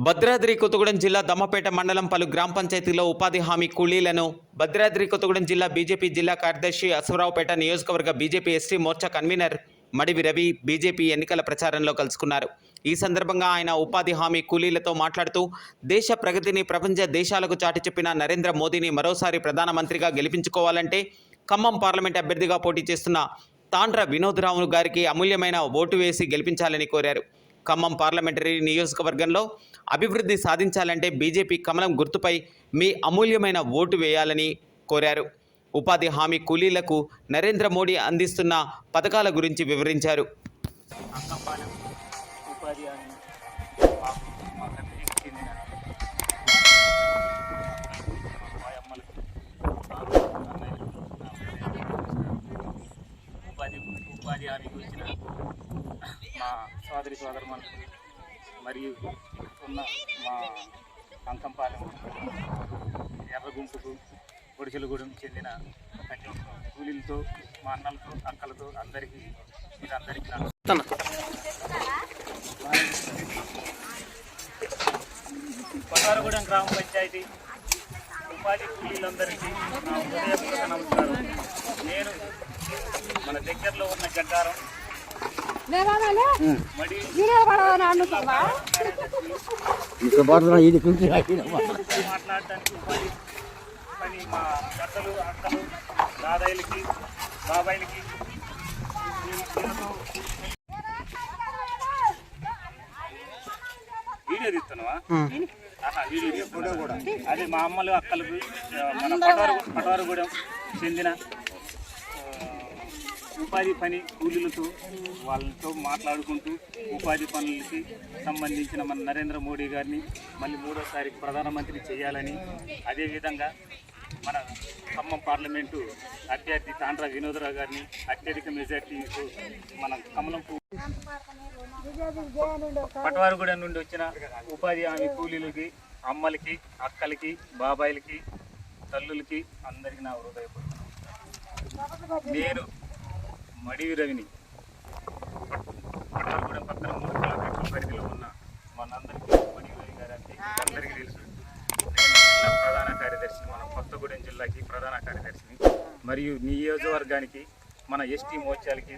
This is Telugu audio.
భద్రాద్రి కొత్తగూడెం జిల్లా దమ్మపేట మండలం పలు గ్రామ పంచాయతీల్లో ఉపాధి హామీ కూలీలను భద్రాద్రి కొత్తగూడెం జిల్లా బీజేపీ జిల్లా కార్యదర్శి అశ్వరావుపేట నియోజకవర్గ BJP ST Morcha convener Madivi Ravi BJP ఎన్నికల ప్రచారంలో కలుసుకున్నారు. ఈ సందర్భంగా ఆయన ఉపాధి హామీ కూలీలతో మాట్లాడుతూ దేశ ప్రగతిని ప్రపంచ దేశాలకు చాటి చెప్పిన నరేంద్ర మోదీని మరోసారి ప్రధానమంత్రిగా గెలిపించుకోవాలంటే ఖమ్మం పార్లమెంట్ అభ్యర్థిగా పోటీ చేస్తున్న తాండ్ర వినోద్రావు గారికి అమూల్యమైన ఓటు వేసి గెలిపించాలని కోరారు. ఖమ్మం పార్లమెంటరీ నియోజకవర్గంలో అభివృద్ధి సాధించాలంటే బీజేపీ కమలం గుర్తుపై మీ అమూల్యమైన ఓటు వేయాలని కోరారు. ఉపాధి హామీ కూలీలకు నరేంద్ర మోడీ అందిస్తున్న పథకాల గురించి వివరించారు. ఉపాధి హామీకి వచ్చిన మా సోదరి సోదరులకు మరియు ఉన్న మా అంకంపాలెం ఎర్రగుంపుకు పొడిచెలగూడెం చెందిన కూలీలతో మా అన్నలతో అక్కలతో అందరికీ కొత్తగూడెం గ్రామ పంచాయతీ ఉపాధి కూలీలందరికీ నా హృదయపూర్వక నమస్కారం. నేను మన దగ్గరలో ఉన్న గడ్డారం మాట్లాడటానికి ఉపాధి పని మా భర్తలు అక్కలు దాదాయిలకి బాబాయిలకి వీడియో తీస్తున్నావా? వీడియో ఫోటో కూడా అదే మా అమ్మలు అక్కలకు మన పటవారగూడెం చెందిన ఉపాధి పని కూలీలతో వాళ్ళతో మాట్లాడుకుంటూ ఉపాధి పనులకి సంబంధించిన మన నరేంద్ర మోడీ గారిని మళ్ళీ మూడోసారి ప్రధానమంత్రి చేయాలని, అదేవిధంగా మన ఖమ్మం పార్లమెంటు అభ్యర్థి తాండ్ర వినోద్రావు గారిని అత్యధిక మెజార్టీతో మన కమలం పటవారగూడెం నుండి వచ్చిన ఉపాధి హామీ కూలీలకి, అమ్మలకి, అక్కలకి, బాబాయిలకి, తల్లులకి అందరికీ నా హృదయపూర్వక నేను మడివి రవిని పటవారగూడెం పక్కన 3 కిలోమీటర్ల పరిధిలో ఉన్న మనందరికీ మడివి రవి గారికి అందరికీ తెలుసు. నేను జిల్లా ప్రధాన కార్యదర్శిని, మన కొత్తగూడెం జిల్లాకి ప్రధాన కార్యదర్శిని మరియు నియోజకవర్గానికి మన ఎస్టీ మోర్చాలకి